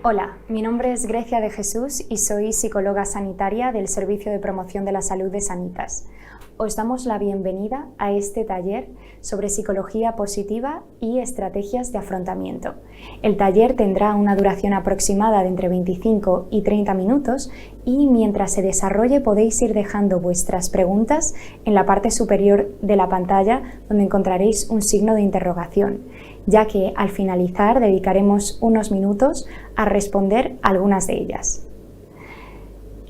Hola, mi nombre es Grecia de Jesús y soy psicóloga sanitaria del Servicio de Promoción de la Salud de Sanitas. Os damos la bienvenida a este taller sobre psicología positiva y estrategias de afrontamiento. El taller tendrá una duración aproximada de entre 25 y 30 minutos y mientras se desarrolle podéis ir dejando vuestras preguntas en la parte superior de la pantalla donde encontraréis un signo de interrogación, ya que al finalizar dedicaremos unos minutos a responder algunas de ellas.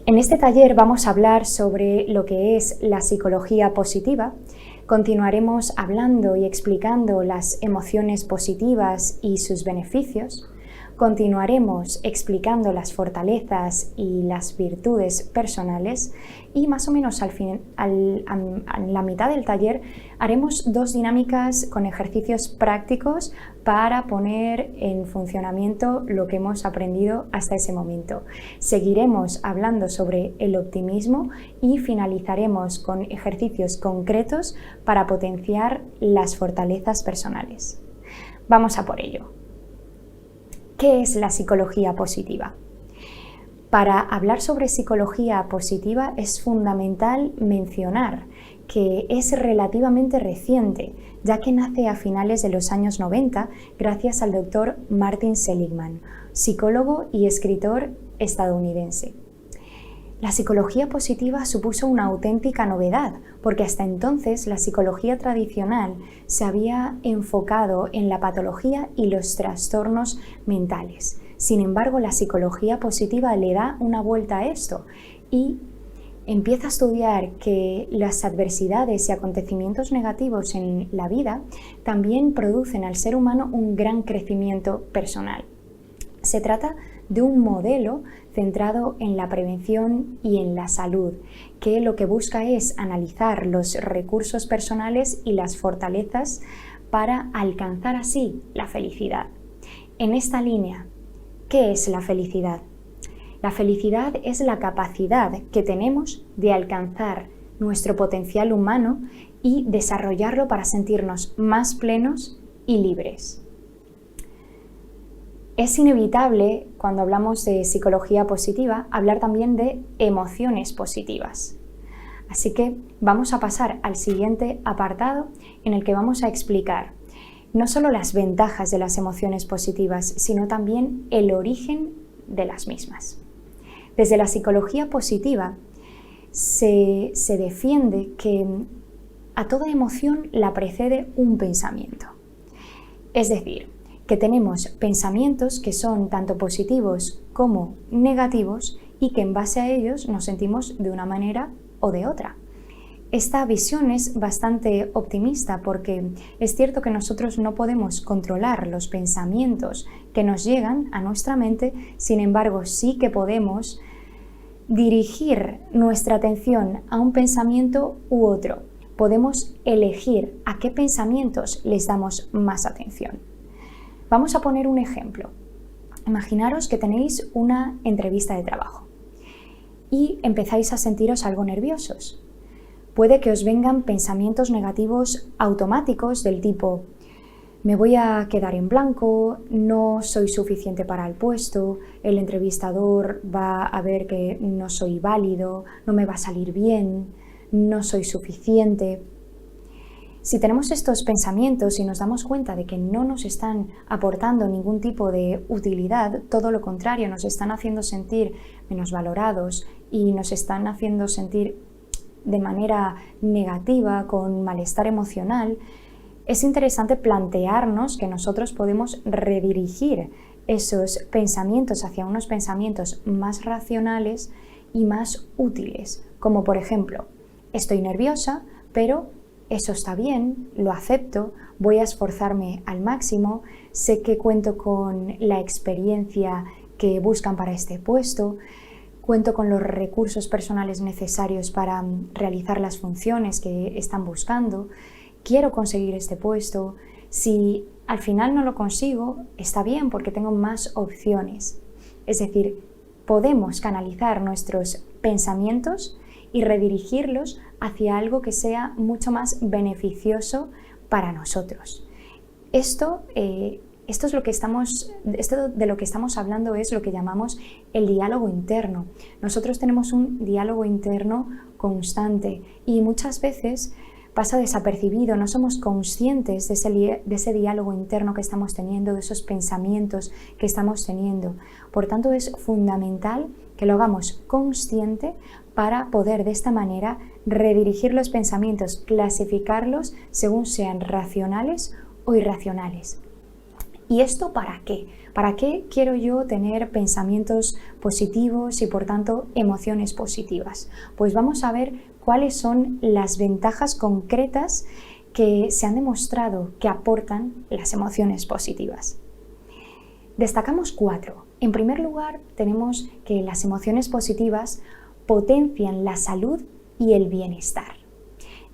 En este taller vamos a hablar sobre lo que es la psicología positiva. Continuaremos hablando y explicando las emociones positivas y sus beneficios. Continuaremos explicando las fortalezas y las virtudes personales y más o menos a la mitad del taller haremos dos dinámicas con ejercicios prácticos para poner en funcionamiento lo que hemos aprendido hasta ese momento. Seguiremos hablando sobre el optimismo y finalizaremos con ejercicios concretos para potenciar las fortalezas personales. Vamos a por ello. ¿Qué es la psicología positiva? Para hablar sobre psicología positiva es fundamental mencionar que es relativamente reciente, ya que nace a finales de los años 90 gracias al doctor Martin Seligman, psicólogo y escritor estadounidense. La psicología positiva supuso una auténtica novedad, porque hasta entonces la psicología tradicional se había enfocado en la patología y los trastornos mentales. Sin embargo, la psicología positiva le da una vuelta a esto y empieza a estudiar que las adversidades y acontecimientos negativos en la vida también producen al ser humano un gran crecimiento personal. Se trata de un modelo centrado en la prevención y en la salud, que lo que busca es analizar los recursos personales y las fortalezas para alcanzar así la felicidad. En esta línea, ¿qué es la felicidad? La felicidad es la capacidad que tenemos de alcanzar nuestro potencial humano y desarrollarlo para sentirnos más plenos y libres. Es inevitable, cuando hablamos de psicología positiva, hablar también de emociones positivas. Así que vamos a pasar al siguiente apartado en el que vamos a explicar no solo las ventajas de las emociones positivas, sino también el origen de las mismas. Desde la psicología positiva se defiende que a toda emoción la precede un pensamiento. Es decir, que tenemos pensamientos que son tanto positivos como negativos y que en base a ellos nos sentimos de una manera o de otra. Esta visión es bastante optimista porque es cierto que nosotros no podemos controlar los pensamientos que nos llegan a nuestra mente, sin embargo sí que podemos dirigir nuestra atención a un pensamiento u otro. Podemos elegir a qué pensamientos les damos más atención. Vamos a poner un ejemplo. Imaginaros que tenéis una entrevista de trabajo y empezáis a sentiros algo nerviosos. Puede que os vengan pensamientos negativos automáticos del tipo: me voy a quedar en blanco, no soy suficiente para el puesto, el entrevistador va a ver que no soy válido, no me va a salir bien, no soy suficiente. Si tenemos estos pensamientos y nos damos cuenta de que no nos están aportando ningún tipo de utilidad, todo lo contrario, nos están haciendo sentir menos valorados y nos están haciendo sentir de manera negativa, con malestar emocional, es interesante plantearnos que nosotros podemos redirigir esos pensamientos hacia unos pensamientos más racionales y más útiles, como por ejemplo, estoy nerviosa, pero eso está bien, lo acepto, voy a esforzarme al máximo, sé que cuento con la experiencia que buscan para este puesto, cuento con los recursos personales necesarios para realizar las funciones que están buscando, quiero conseguir este puesto. Si al final no lo consigo, está bien porque tengo más opciones. Es decir, podemos canalizar nuestros pensamientos y redirigirlos hacia algo que sea mucho más beneficioso para nosotros. Esto esto de lo que estamos hablando es lo que llamamos el diálogo interno. Nosotros tenemos un diálogo interno constante y muchas veces pasa desapercibido, no somos conscientes de ese diálogo interno que estamos teniendo, de esos pensamientos que estamos teniendo. Por tanto, es fundamental que lo hagamos consciente para poder de esta manera redirigir los pensamientos, clasificarlos según sean racionales o irracionales. ¿Y esto para qué? ¿Para qué quiero yo tener pensamientos positivos y por tanto emociones positivas? Pues vamos a ver cuáles son las ventajas concretas que se han demostrado que aportan las emociones positivas. Destacamos 4. En primer lugar, tenemos que las emociones positivas potencian la salud y el bienestar.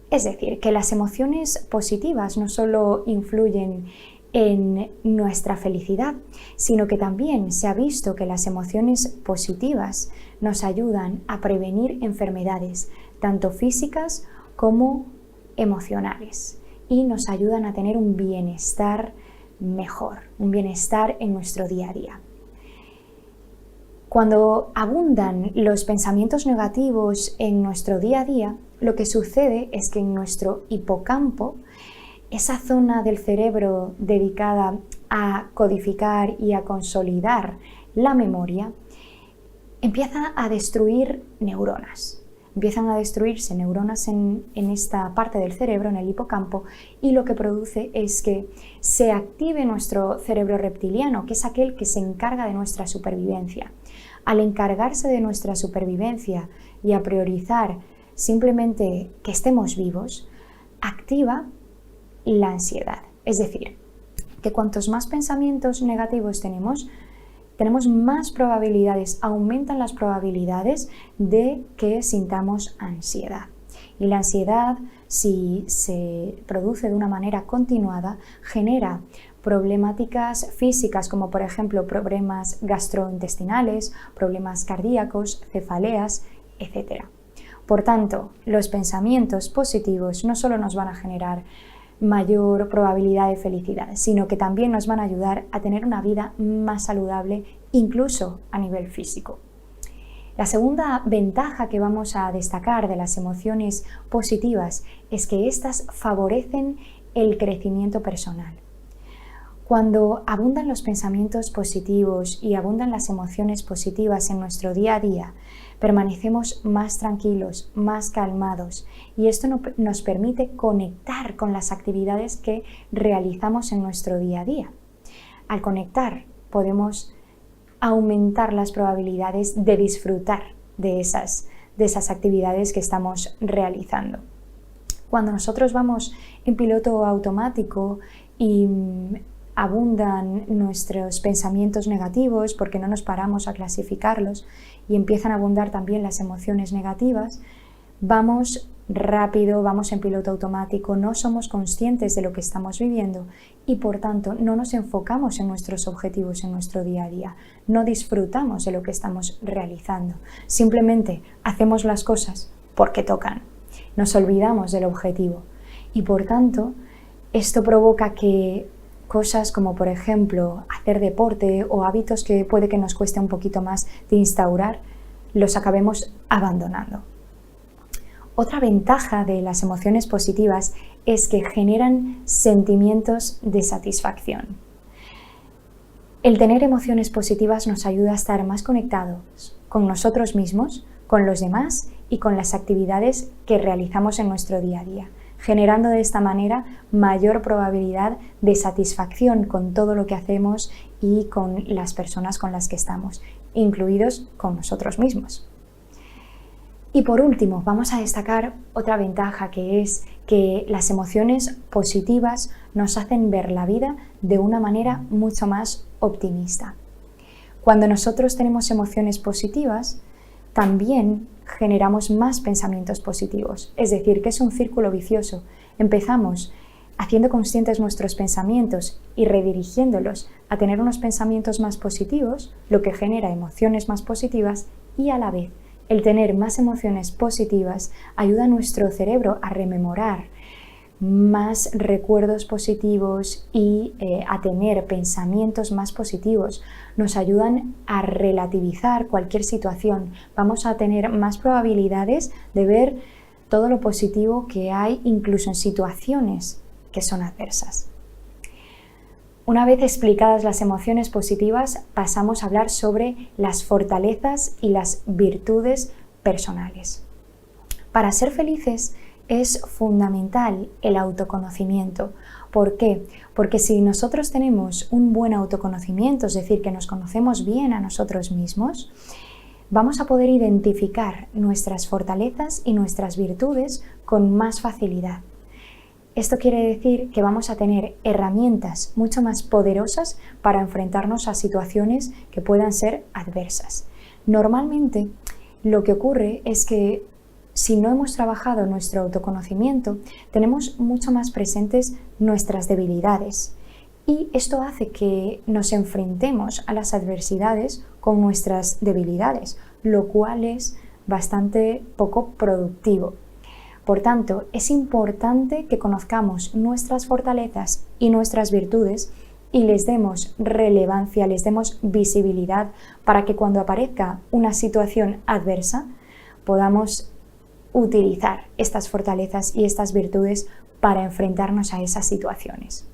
Es decir, que las emociones positivas no solo influyen en nuestra felicidad, sino que también se ha visto que las emociones positivas nos ayudan a prevenir enfermedades, tanto físicas como emocionales, y nos ayudan a tener un bienestar mejor, un bienestar en nuestro día a día. Cuando abundan los pensamientos negativos en nuestro día a día, lo que sucede es que en nuestro hipocampo, esa zona del cerebro dedicada a codificar y a consolidar la memoria, empieza a destruir neuronas. Empiezan a destruirse neuronas en esta parte del cerebro, en el hipocampo, y lo que produce es que se active nuestro cerebro reptiliano, que es aquel que se encarga de nuestra supervivencia. Al encargarse de nuestra supervivencia y a priorizar simplemente que estemos vivos, activa la ansiedad. Es decir, que cuantos más pensamientos negativos tenemos más probabilidades, aumentan las probabilidades de que sintamos ansiedad. Y la ansiedad, si se produce de una manera continuada, genera problemáticas físicas como por ejemplo problemas gastrointestinales, problemas cardíacos, cefaleas, etc. Por tanto, los pensamientos positivos no solo nos van a generar mayor probabilidad de felicidad, sino que también nos van a ayudar a tener una vida más saludable, incluso a nivel físico. La segunda ventaja que vamos a destacar de las emociones positivas es que éstas favorecen el crecimiento personal. Cuando abundan los pensamientos positivos y abundan las emociones positivas en nuestro día a día, permanecemos más tranquilos, más calmados, y esto nos permite conectar con las actividades que realizamos en nuestro día a día. Al conectar, podemos aumentar las probabilidades de disfrutar de esas actividades que estamos realizando. Cuando nosotros vamos en piloto automático y abundan nuestros pensamientos negativos porque no nos paramos a clasificarlos y empiezan a abundar también las emociones negativas, vamos rápido, vamos en piloto automático, no somos conscientes de lo que estamos viviendo y por tanto no nos enfocamos en nuestros objetivos en nuestro día a día, no disfrutamos de lo que estamos realizando, simplemente hacemos las cosas porque tocan, nos olvidamos del objetivo y por tanto esto provoca que cosas como por ejemplo hacer deporte o hábitos que puede que nos cueste un poquito más de instaurar, los acabemos abandonando. Otra ventaja de las emociones positivas es que generan sentimientos de satisfacción. El tener emociones positivas nos ayuda a estar más conectados con nosotros mismos, con los demás y con las actividades que realizamos en nuestro día a día, generando de esta manera mayor probabilidad de satisfacción con todo lo que hacemos y con las personas con las que estamos, incluidos con nosotros mismos. Y por último, vamos a destacar otra ventaja, que es que las emociones positivas nos hacen ver la vida de una manera mucho más optimista. Cuando nosotros tenemos emociones positivas, también generamos más pensamientos positivos, es decir, que es un círculo vicioso. Empezamos haciendo conscientes nuestros pensamientos y redirigiéndolos a tener unos pensamientos más positivos, lo que genera emociones más positivas y a la vez el tener más emociones positivas ayuda a nuestro cerebro a rememorar más recuerdos positivos y a tener pensamientos más positivos. Nos ayudan a relativizar cualquier situación. Vamos a tener más probabilidades de ver todo lo positivo que hay incluso en situaciones que son adversas. Una vez explicadas las emociones positivas, pasamos a hablar sobre las fortalezas y las virtudes personales. Para ser felices es fundamental el autoconocimiento. ¿Por qué? Porque si nosotros tenemos un buen autoconocimiento, es decir, que nos conocemos bien a nosotros mismos, vamos a poder identificar nuestras fortalezas y nuestras virtudes con más facilidad. Esto quiere decir que vamos a tener herramientas mucho más poderosas para enfrentarnos a situaciones que puedan ser adversas. Normalmente, lo que ocurre es que si no hemos trabajado nuestro autoconocimiento, tenemos mucho más presentes nuestras debilidades. Y esto hace que nos enfrentemos a las adversidades con nuestras debilidades, lo cual es bastante poco productivo. Por tanto, es importante que conozcamos nuestras fortalezas y nuestras virtudes y les demos relevancia, les demos visibilidad para que cuando aparezca una situación adversa podamos utilizar estas fortalezas y estas virtudes para enfrentarnos a esas situaciones.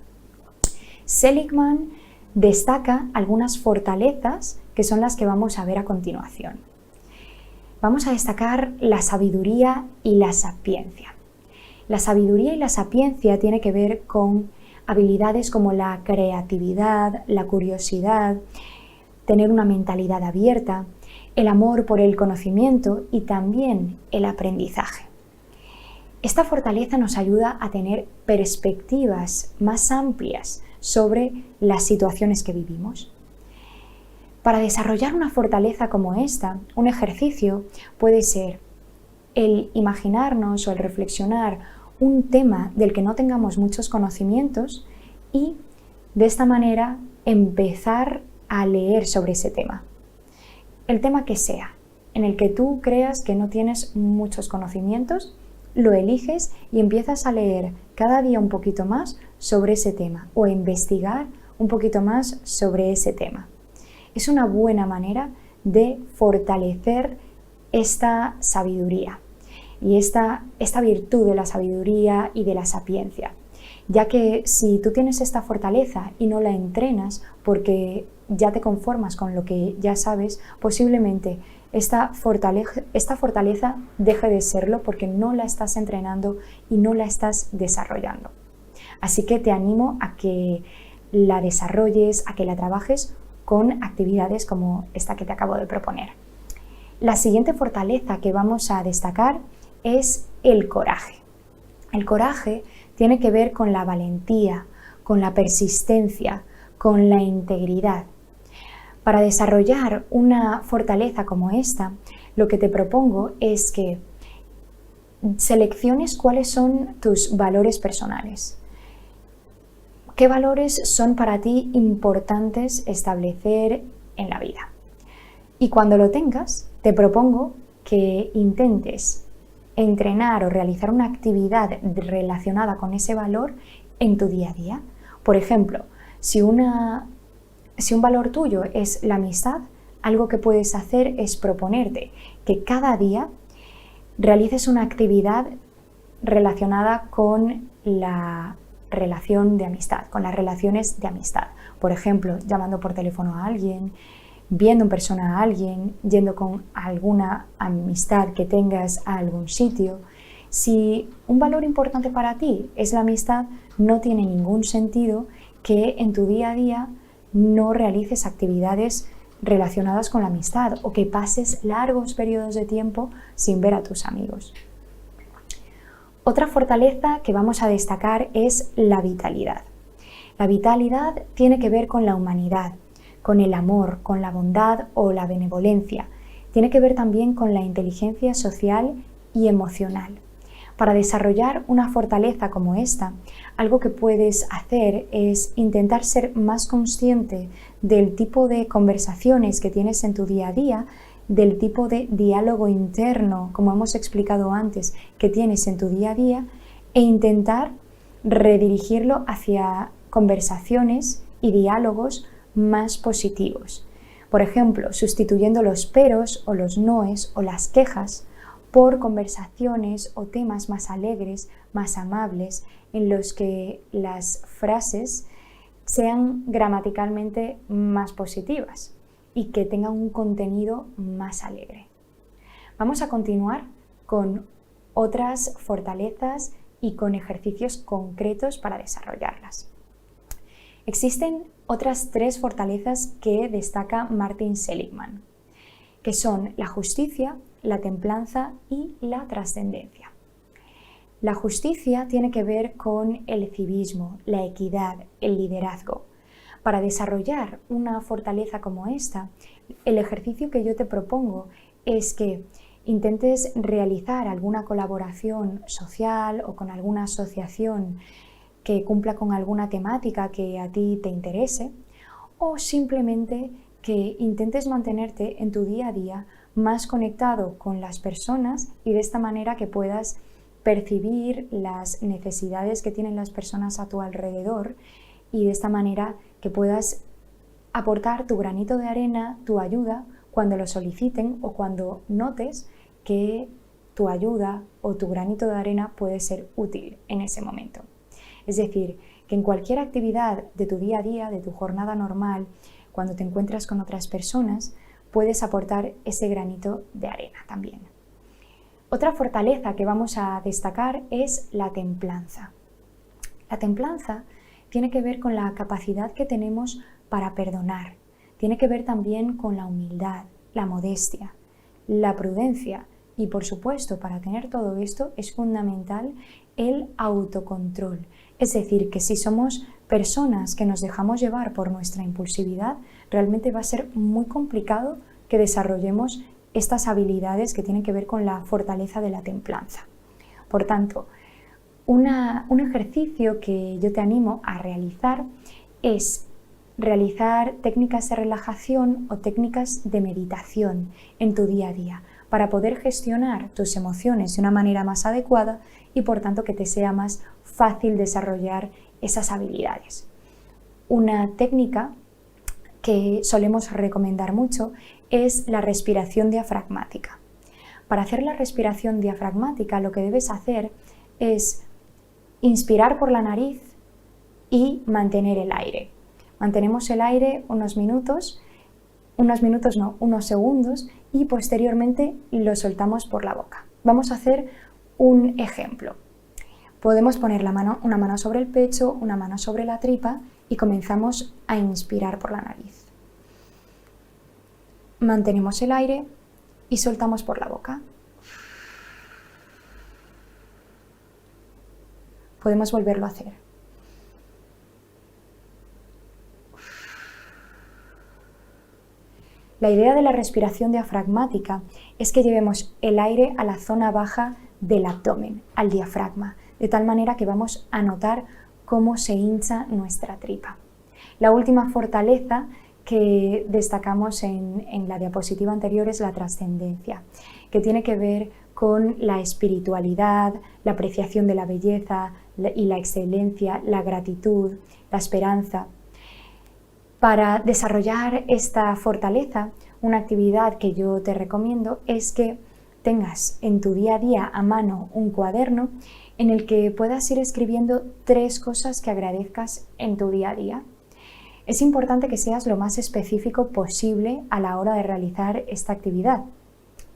Seligman destaca algunas fortalezas que son las que vamos a ver a continuación. Vamos a destacar la sabiduría y la sapiencia. La sabiduría y la sapiencia tiene que ver con habilidades como la creatividad, la curiosidad, tener una mentalidad abierta, el amor por el conocimiento y también el aprendizaje. Esta fortaleza nos ayuda a tener perspectivas más amplias sobre las situaciones que vivimos. Para desarrollar una fortaleza como esta, un ejercicio puede ser el imaginarnos o el reflexionar un tema del que no tengamos muchos conocimientos y de esta manera empezar a leer sobre ese tema. El tema que sea, en el que tú creas que no tienes muchos conocimientos, lo eliges y empiezas a leer cada día un poquito más sobre ese tema o a investigar un poquito más sobre ese tema. Es una buena manera de fortalecer esta sabiduría y esta virtud de la sabiduría y de la sapiencia, ya que si tú tienes esta fortaleza y no la entrenas porque ya te conformas con lo que ya sabes, posiblemente esta fortaleza deje de serlo porque no la estás entrenando y no la estás desarrollando. Así que te animo a que la desarrolles, a que la trabajes con actividades como esta que te acabo de proponer. La siguiente fortaleza que vamos a destacar es el coraje. El coraje tiene que ver con la valentía, con la persistencia, con la integridad. Para desarrollar una fortaleza como esta, lo que te propongo es que selecciones cuáles son tus valores personales. ¿Qué valores son para ti importantes establecer en la vida? Y cuando lo tengas, te propongo que intentes entrenar o realizar una actividad relacionada con ese valor en tu día a día. Por ejemplo, si un valor tuyo es la amistad, algo que puedes hacer es proponerte que cada día realices una actividad relacionada con la relación de amistad, con las relaciones de amistad. Por ejemplo, llamando por teléfono a alguien, viendo en persona a alguien, yendo con alguna amistad que tengas a algún sitio. Si un valor importante para ti es la amistad, no tiene ningún sentido que en tu día a día no realices actividades relacionadas con la amistad o que pases largos periodos de tiempo sin ver a tus amigos. Otra fortaleza que vamos a destacar es la vitalidad. La vitalidad tiene que ver con la humanidad, con el amor, con la bondad o la benevolencia. Tiene que ver también con la inteligencia social y emocional. Para desarrollar una fortaleza como esta, algo que puedes hacer es intentar ser más consciente del tipo de conversaciones que tienes en tu día a día, del tipo de diálogo interno, como hemos explicado antes, que tienes en tu día a día, e intentar redirigirlo hacia conversaciones y diálogos más positivos. Por ejemplo, sustituyendo los peros o los noes o las quejas por conversaciones o temas más alegres, más amables, en los que las frases sean gramaticalmente más positivas y que tengan un contenido más alegre. Vamos a continuar con otras fortalezas y con ejercicios concretos para desarrollarlas. Existen otras 3 fortalezas que destaca Martin Seligman, que son la justicia, la templanza y la trascendencia. La justicia tiene que ver con el civismo, la equidad, el liderazgo. Para desarrollar una fortaleza como esta, el ejercicio que yo te propongo es que intentes realizar alguna colaboración social o con alguna asociación que cumpla con alguna temática que a ti te interese, o simplemente que intentes mantenerte en tu día a día más conectado con las personas y de esta manera que puedas percibir las necesidades que tienen las personas a tu alrededor y de esta manera que puedas aportar tu granito de arena, tu ayuda, cuando lo soliciten o cuando notes que tu ayuda o tu granito de arena puede ser útil en ese momento. Es decir, que en cualquier actividad de tu día a día, de tu jornada normal, cuando te encuentras con otras personas, puedes aportar ese granito de arena también. Otra fortaleza que vamos a destacar es la templanza. La templanza tiene que ver con la capacidad que tenemos para perdonar. Tiene que ver también con la humildad, la modestia, la prudencia y, por supuesto, para tener todo esto es fundamental el autocontrol. Es decir, que si somos personas que nos dejamos llevar por nuestra impulsividad, realmente va a ser muy complicado que desarrollemos estas habilidades que tienen que ver con la fortaleza de la templanza. Por tanto, un ejercicio que yo te animo a realizar es realizar técnicas de relajación o técnicas de meditación en tu día a día para poder gestionar tus emociones de una manera más adecuada y por tanto que te sea más fácil desarrollar esas habilidades. Una técnica que solemos recomendar mucho es la respiración diafragmática. Para hacer la respiración diafragmática lo que debes hacer es inspirar por la nariz y mantener el aire. Mantenemos el aire unos segundos y posteriormente lo soltamos por la boca. Vamos a hacer un ejemplo. Podemos poner una mano sobre el pecho, una mano sobre la tripa y comenzamos a inspirar por la nariz. Mantenemos el aire y soltamos por la boca. Podemos volverlo a hacer. La idea de la respiración diafragmática es que llevemos el aire a la zona baja del abdomen, al diafragma, de tal manera que vamos a notar cómo se hincha nuestra tripa. La última fortaleza que destacamos en la diapositiva anterior es la trascendencia, que tiene que ver con la espiritualidad, la apreciación de la belleza y la excelencia, la gratitud, la esperanza. Para desarrollar esta fortaleza, una actividad que yo te recomiendo es que tengas en tu día a día a mano un cuaderno en el que puedas ir escribiendo 3 cosas que agradezcas en tu día a día. Es importante que seas lo más específico posible a la hora de realizar esta actividad,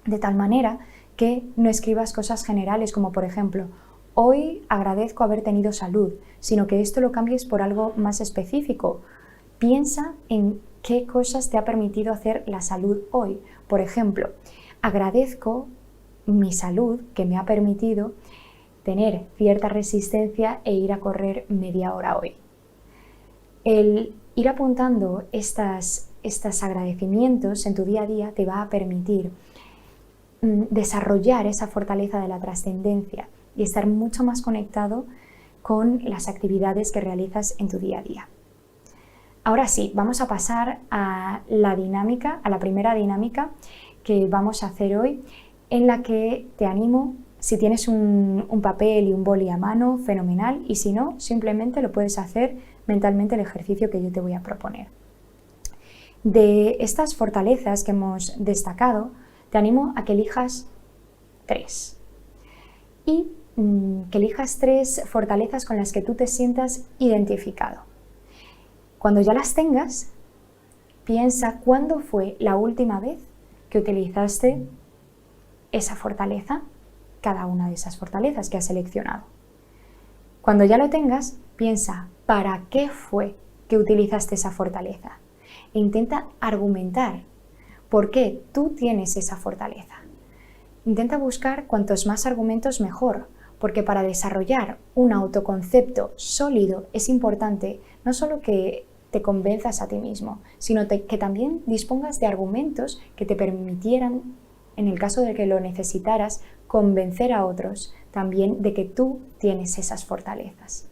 de tal manera que no escribas cosas generales como por ejemplo, hoy agradezco haber tenido salud, sino que esto lo cambies por algo más específico. Piensa en qué cosas te ha permitido hacer la salud hoy. Por ejemplo, agradezco mi salud que me ha permitido tener cierta resistencia e ir a correr media hora hoy. El ir apuntando estos agradecimientos en tu día a día te va a permitir desarrollar esa fortaleza de la trascendencia y estar mucho más conectado con las actividades que realizas en tu día a día. Ahora sí, vamos a pasar a la primera dinámica que vamos a hacer hoy, en la que te animo Si tienes un papel y un boli a mano, fenomenal, y si no, simplemente lo puedes hacer mentalmente el ejercicio que yo te voy a proponer. De estas fortalezas que hemos destacado, te animo a que elijas 3. Y que elijas 3 fortalezas con las que tú te sientas identificado. Cuando ya las tengas, piensa cuándo fue la última vez que utilizaste esa fortaleza, cada una de esas fortalezas que has seleccionado. Cuando ya lo tengas, piensa para qué fue que utilizaste esa fortaleza e intenta argumentar por qué tú tienes esa fortaleza. Intenta buscar cuantos más argumentos mejor, porque para desarrollar un autoconcepto sólido es importante no solo que te convenzas a ti mismo, sino que también dispongas de argumentos que te permitieran, en el caso de que lo necesitaras, convencer a otros también de que tú tienes esas fortalezas.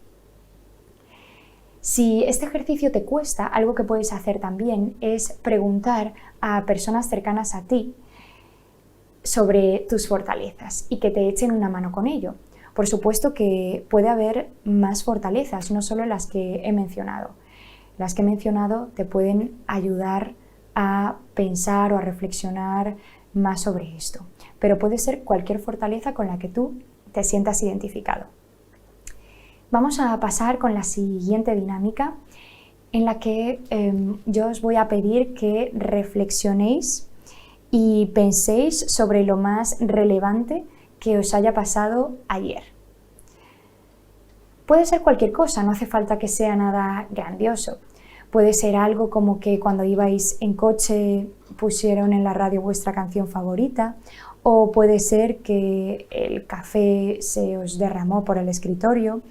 Si este ejercicio te cuesta, algo que puedes hacer también es preguntar a personas cercanas a ti sobre tus fortalezas y que te echen una mano con ello. Por supuesto que puede haber más fortalezas, no solo las que he mencionado. Las que he mencionado te pueden ayudar a pensar o a reflexionar más sobre esto, pero puede ser cualquier fortaleza con la que tú te sientas identificado. Vamos a pasar con la siguiente dinámica en la que yo os voy a pedir que reflexionéis y penséis sobre lo más relevante que os haya pasado ayer. Puede ser cualquier cosa, no hace falta que sea nada grandioso. Puede ser algo como que cuando ibais en coche pusieron en la radio vuestra canción favorita, o puede ser que el café se os derramó por el escritorio,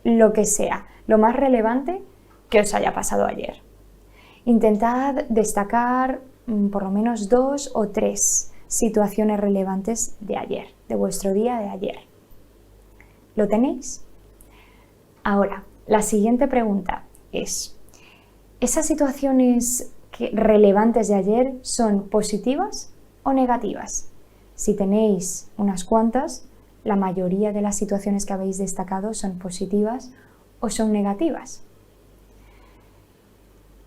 lo que sea, lo más relevante que os haya pasado ayer. Intentad destacar por lo menos 2 o 3 situaciones relevantes de ayer, de vuestro día de ayer. ¿Lo tenéis? Ahora, la siguiente pregunta es: ¿esas situaciones relevantes de ayer son positivas o negativas? Si tenéis unas cuantas, la mayoría de las situaciones que habéis destacado son positivas o son negativas.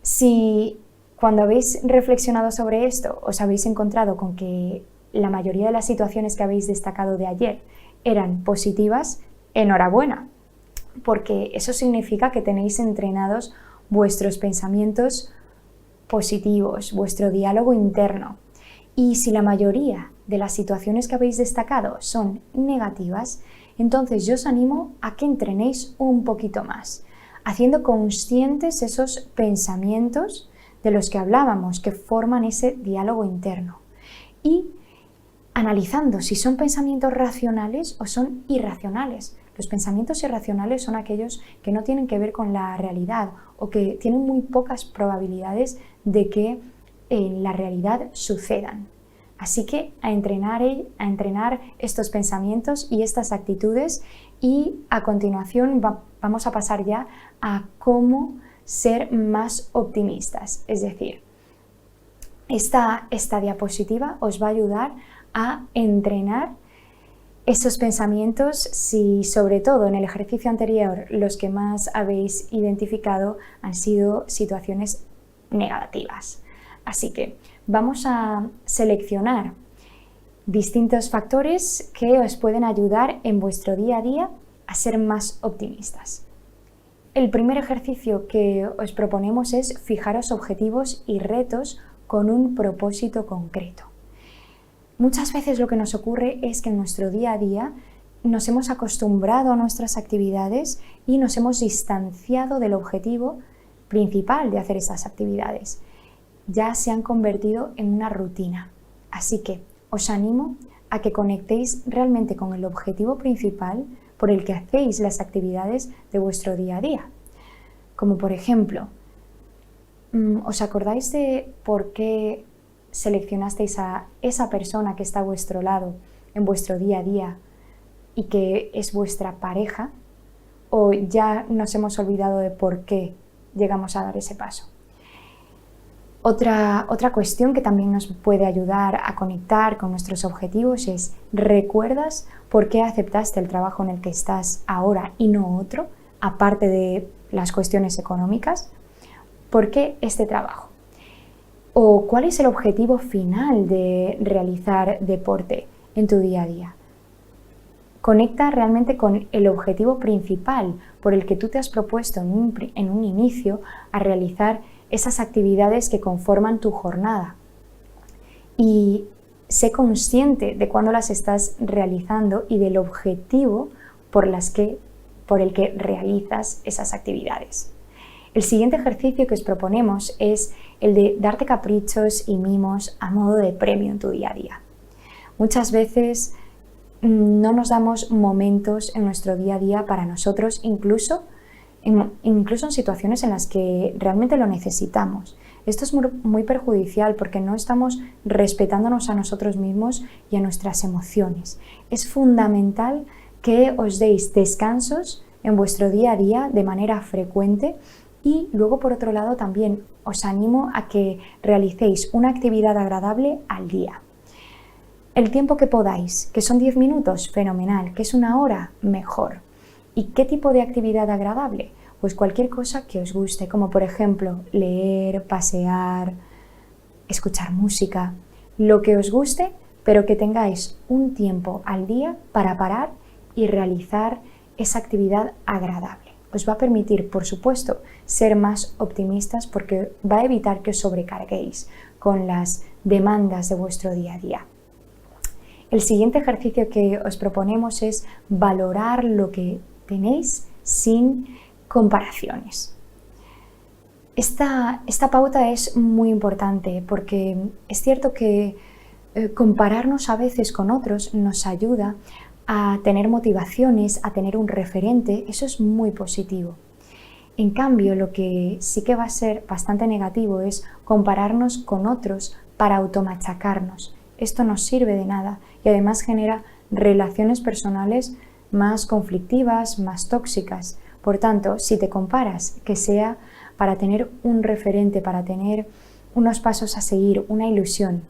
Si cuando habéis reflexionado sobre esto os habéis encontrado con que la mayoría de las situaciones que habéis destacado de ayer eran positivas, enhorabuena, porque eso significa que tenéis entrenados vuestros pensamientos positivos, vuestro diálogo interno. Y si la mayoría de las situaciones que habéis destacado son negativas, entonces yo os animo a que entrenéis un poquito más, haciendo conscientes esos pensamientos de los que hablábamos, que forman ese diálogo interno, y analizando si son pensamientos racionales o son irracionales. Los pensamientos irracionales son aquellos que no tienen que ver con la realidad o que tienen muy pocas probabilidades de que en la realidad sucedan. Así que a entrenar estos pensamientos y estas actitudes, y a continuación vamos a pasar ya a cómo ser más optimistas. Es decir, esta diapositiva os va a ayudar a entrenar esos pensamientos si, sobre todo en el ejercicio anterior, los que más habéis identificado han sido situaciones negativas. Así que vamos a seleccionar distintos factores que os pueden ayudar en vuestro día a día a ser más optimistas. El primer ejercicio que os proponemos es fijaros objetivos y retos con un propósito concreto. Muchas veces lo que nos ocurre es que en nuestro día a día nos hemos acostumbrado a nuestras actividades y nos hemos distanciado del objetivo principal de hacer esas actividades. Ya se han convertido en una rutina. Así que os animo a que conectéis realmente con el objetivo principal por el que hacéis las actividades de vuestro día a día. Como por ejemplo, ¿os acordáis de por qué seleccionasteis a esa persona que está a vuestro lado en vuestro día a día y que es vuestra pareja? ¿O ya nos hemos olvidado de por qué llegamos a dar ese paso? Otra cuestión que también nos puede ayudar a conectar con nuestros objetivos es: ¿recuerdas por qué aceptaste el trabajo en el que estás ahora y no otro, aparte de las cuestiones económicas? ¿Por qué este trabajo? ¿O cuál es el objetivo final de realizar deporte en tu día a día? Conecta realmente con el objetivo principal por el que tú te has propuesto en un inicio a realizar esas actividades que conforman tu jornada. Y sé consciente de cuándo las estás realizando y del objetivo por el que realizas esas actividades. El siguiente ejercicio que os proponemos es el de darte caprichos y mimos a modo de premio en tu día a día. Muchas veces no nos damos momentos en nuestro día a día para nosotros, incluso en situaciones en las que realmente lo necesitamos. Esto es muy perjudicial porque no estamos respetándonos a nosotros mismos y a nuestras emociones. Es fundamental que os deis descansos en vuestro día a día de manera frecuente y luego, por otro lado, también os animo a que realicéis una actividad agradable al día. El tiempo que podáis, que son 10 minutos, fenomenal, que es una hora, mejor. ¿Y qué tipo de actividad agradable? Pues cualquier cosa que os guste, como por ejemplo leer, pasear, escuchar música, lo que os guste, pero que tengáis un tiempo al día para parar y realizar esa actividad agradable. Os va a permitir, por supuesto, ser más optimistas porque va a evitar que os sobrecarguéis con las demandas de vuestro día a día. El siguiente ejercicio que os proponemos es valorar lo que tenéis sin comparaciones. Esta pauta es muy importante porque es cierto que compararnos a veces con otros nos ayuda a tener motivaciones, a tener un referente, eso es muy positivo. En cambio, lo que sí que va a ser bastante negativo es compararnos con otros para automachacarnos. Esto no sirve de nada y además genera relaciones personales más conflictivas, más tóxicas. Por tanto, si te comparas, que sea para tener un referente, para tener unos pasos a seguir, una ilusión.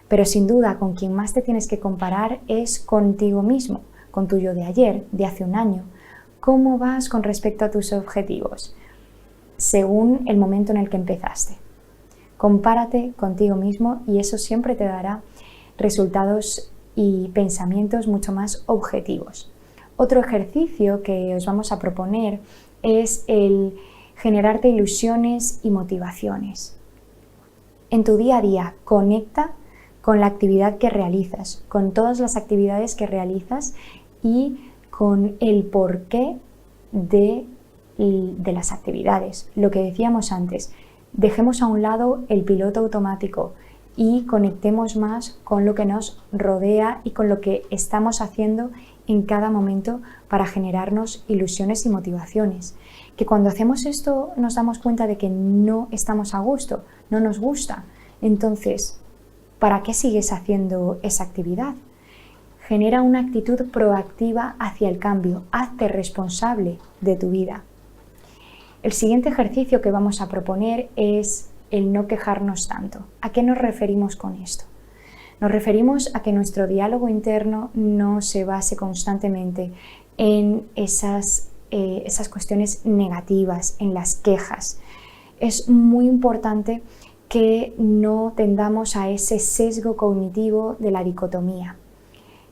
Pero sin duda, con quien más te tienes que comparar es contigo mismo, con tu yo de ayer, de hace un año. ¿Cómo vas con respecto a tus objetivos? Según el momento en el que empezaste. Compárate contigo mismo y eso siempre te dará resultados y pensamientos mucho más objetivos. Otro ejercicio que os vamos a proponer es el generarte ilusiones y motivaciones. En tu día a día, conecta con la actividad que realizas, con todas las actividades que realizas y con el porqué de las actividades. Lo que decíamos antes, dejemos a un lado el piloto automático y conectemos más con lo que nos rodea y con lo que estamos haciendo en cada momento para generarnos ilusiones y motivaciones. Que cuando hacemos esto nos damos cuenta de que no estamos a gusto, no nos gusta. Entonces, ¿para qué sigues haciendo esa actividad? Genera una actitud proactiva hacia el cambio, hazte responsable de tu vida. El siguiente ejercicio que vamos a proponer es el no quejarnos tanto. ¿A qué nos referimos con esto? Nos referimos a que nuestro diálogo interno no se base constantemente en esas cuestiones negativas, en las quejas. Es muy importante que no tendamos a ese sesgo cognitivo de la dicotomía.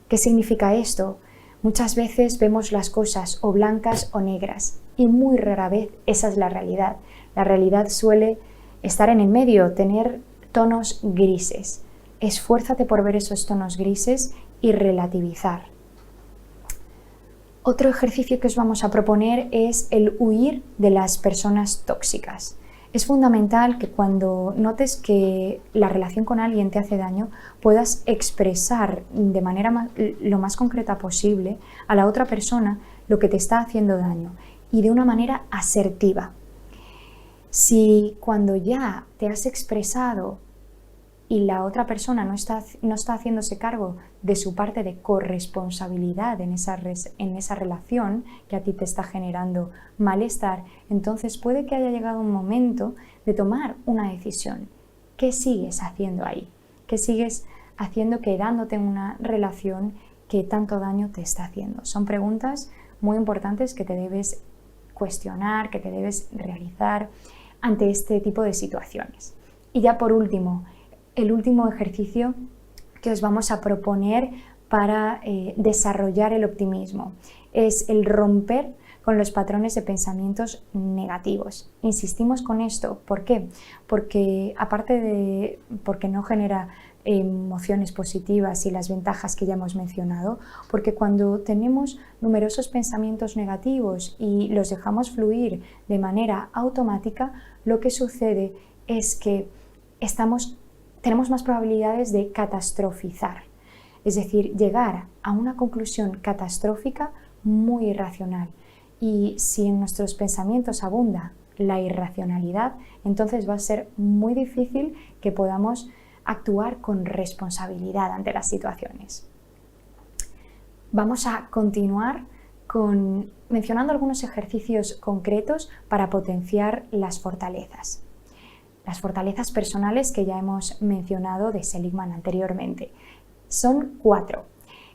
¿Qué significa esto? Muchas veces vemos las cosas o blancas o negras y muy rara vez esa es la realidad. La realidad suele estar en el medio, tener tonos grises. Esfuérzate por ver esos tonos grises y relativizar. Otro ejercicio que os vamos a proponer es el huir de las personas tóxicas. Es fundamental que cuando notes que la relación con alguien te hace daño, puedas expresar de manera lo más concreta posible a la otra persona lo que te está haciendo daño y de una manera asertiva. Si cuando ya te has expresado y la otra persona no está haciéndose cargo de su parte de corresponsabilidad en esa relación que a ti te está generando malestar, entonces puede que haya llegado un momento de tomar una decisión ¿qué sigues haciendo ahí? ¿Qué sigues haciendo quedándote en una relación que tanto daño te está haciendo? Son preguntas muy importantes que te debes cuestionar, que te debes realizar ante este tipo de situaciones. Y ya por último, el último ejercicio que os vamos a proponer para desarrollar el optimismo es el romper con los patrones de pensamientos negativos. Insistimos con esto, ¿por qué? Porque aparte de porque no genera emociones positivas y las ventajas que ya hemos mencionado, porque cuando tenemos numerosos pensamientos negativos y los dejamos fluir de manera automática, lo que sucede es que tenemos más probabilidades de catastrofizar, es decir, llegar a una conclusión catastrófica muy irracional. Y si en nuestros pensamientos abunda la irracionalidad, entonces va a ser muy difícil que podamos actuar con responsabilidad ante las situaciones. Vamos a continuar mencionando algunos ejercicios concretos para potenciar las fortalezas. Las fortalezas personales que ya hemos mencionado de Seligman anteriormente. Son 4.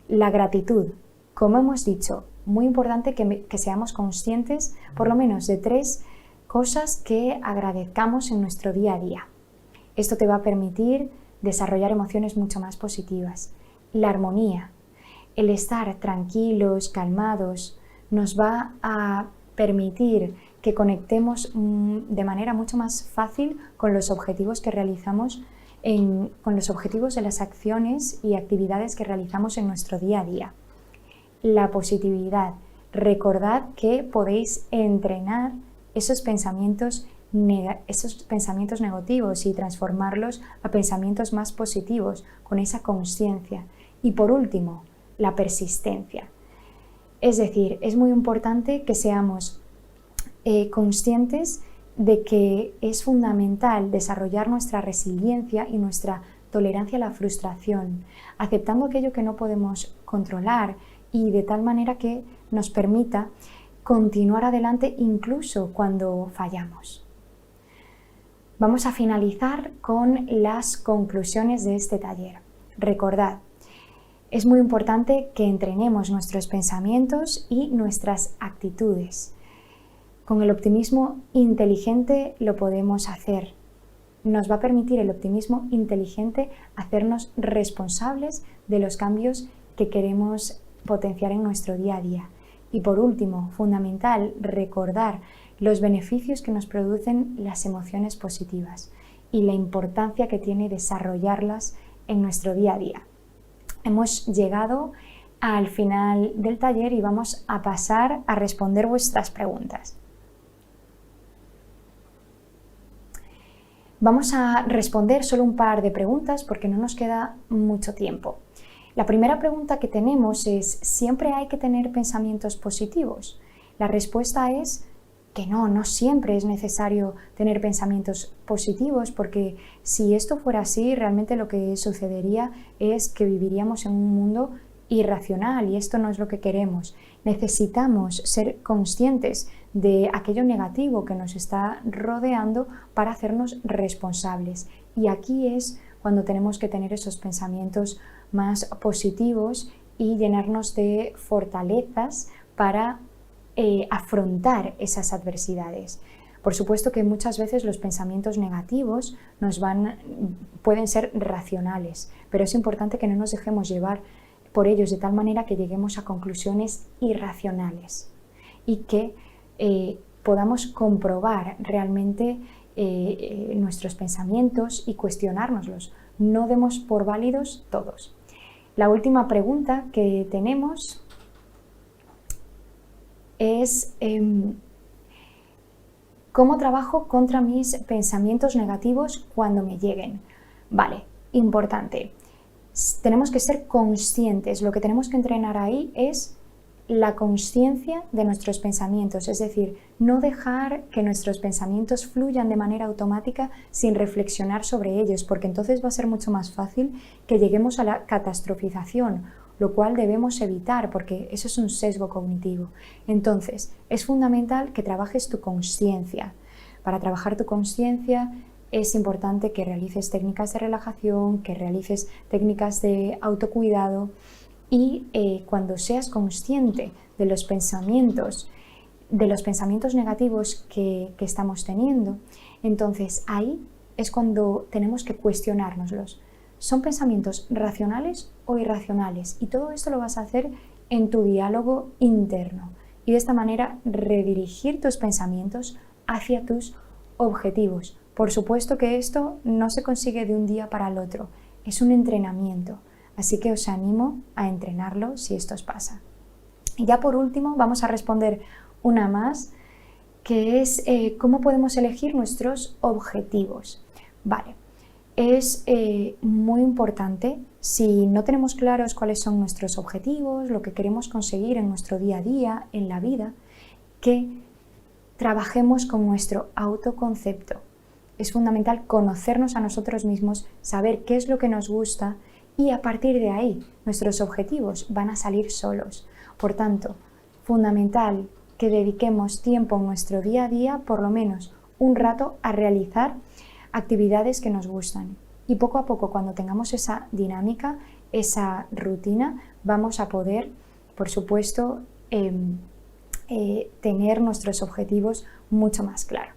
La gratitud. Como hemos dicho, muy importante que seamos conscientes por lo menos de 3 cosas que agradezcamos en nuestro día a día. Esto te va a permitir desarrollar emociones mucho más positivas. La armonía, el estar tranquilos, calmados, nos va a permitir que conectemos de manera mucho más fácil con los objetivos que realizamos, con los objetivos de las acciones y actividades que realizamos en nuestro día a día. La positividad. Recordad que podéis entrenar esos pensamientos negativos y transformarlos a pensamientos más positivos con esa consciencia. Y por último, la persistencia. Es decir, es muy importante que seamos conscientes de que es fundamental desarrollar nuestra resiliencia y nuestra tolerancia a la frustración, aceptando aquello que no podemos controlar y de tal manera que nos permita continuar adelante incluso cuando fallamos. Vamos a finalizar con las conclusiones de este taller. Recordad, es muy importante que entrenemos nuestros pensamientos y nuestras actitudes. Con el optimismo inteligente lo podemos hacer. Nos va a permitir el optimismo inteligente hacernos responsables de los cambios que queremos potenciar en nuestro día a día. Y por último, fundamental, recordar los beneficios que nos producen las emociones positivas y la importancia que tiene desarrollarlas en nuestro día a día. Hemos llegado al final del taller y vamos a pasar a responder vuestras preguntas. Vamos a responder solo un par de preguntas porque no nos queda mucho tiempo. La primera pregunta que tenemos es: ¿siempre hay que tener pensamientos positivos? La respuesta es que no siempre es necesario tener pensamientos positivos, porque si esto fuera así, realmente lo que sucedería es que viviríamos en un mundo irracional y esto no es lo que queremos. Necesitamos ser conscientes de aquello negativo que nos está rodeando para hacernos responsables. Y aquí es cuando tenemos que tener esos pensamientos más positivos y llenarnos de fortalezas para afrontar esas adversidades. Por supuesto que muchas veces los pensamientos negativos pueden ser racionales, pero es importante que no nos dejemos llevar por ellos de tal manera que lleguemos a conclusiones irracionales y que podamos comprobar realmente nuestros pensamientos y cuestionárnoslos. No demos por válidos todos. La última pregunta que tenemos es ¿cómo trabajo contra mis pensamientos negativos cuando me lleguen? Vale, importante. Tenemos que ser conscientes. Lo que tenemos que entrenar ahí es la consciencia de nuestros pensamientos, es decir, no dejar que nuestros pensamientos fluyan de manera automática sin reflexionar sobre ellos, porque entonces va a ser mucho más fácil que lleguemos a la catastrofización, lo cual debemos evitar porque eso es un sesgo cognitivo. Entonces, es fundamental que trabajes tu consciencia. Para trabajar tu consciencia es importante que realices técnicas de relajación, que realices técnicas de autocuidado y cuando seas consciente de los pensamientos negativos que estamos teniendo, entonces ahí es cuando tenemos que cuestionárnoslos. ¿Son pensamientos racionales o irracionales? Y todo esto lo vas a hacer en tu diálogo interno y de esta manera redirigir tus pensamientos hacia tus objetivos. Por supuesto que esto no se consigue de un día para el otro, es un entrenamiento, así que os animo a entrenarlo si esto os pasa. Y ya por último vamos a responder una más, que es cómo podemos elegir nuestros objetivos. Vale, es muy importante, si no tenemos claros cuáles son nuestros objetivos, lo que queremos conseguir en nuestro día a día, en la vida, que trabajemos con nuestro autoconcepto. Es fundamental conocernos a nosotros mismos, saber qué es lo que nos gusta y a partir de ahí nuestros objetivos van a salir solos. Por tanto, fundamental que dediquemos tiempo en nuestro día a día, por lo menos un rato, a realizar actividades que nos gustan. Y poco a poco, cuando tengamos esa dinámica, esa rutina, vamos a poder, por supuesto, tener nuestros objetivos mucho más claros.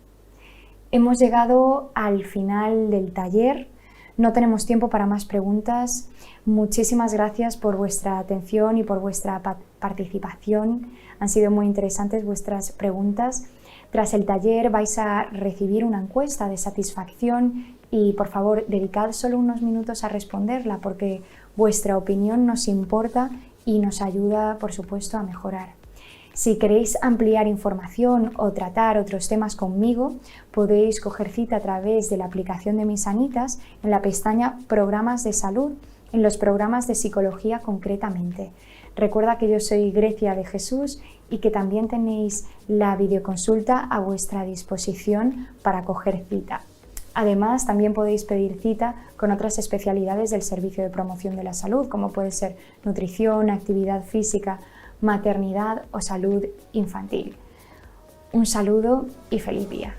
Hemos llegado al final del taller. No tenemos tiempo para más preguntas. Muchísimas gracias por vuestra atención y por vuestra participación. Han sido muy interesantes vuestras preguntas. Tras el taller vais a recibir una encuesta de satisfacción y por favor dedicad solo unos minutos a responderla porque vuestra opinión nos importa y nos ayuda, por supuesto, a mejorar. Si queréis ampliar información o tratar otros temas conmigo, podéis coger cita a través de la aplicación de Mi Sanitas en la pestaña Programas de Salud, en los programas de psicología concretamente. Recuerda que yo soy Grecia de Jesús y que también tenéis la videoconsulta a vuestra disposición para coger cita. Además, también podéis pedir cita con otras especialidades del Servicio de Promoción de la Salud, como puede ser nutrición, actividad física, maternidad o salud infantil. Un saludo y feliz día.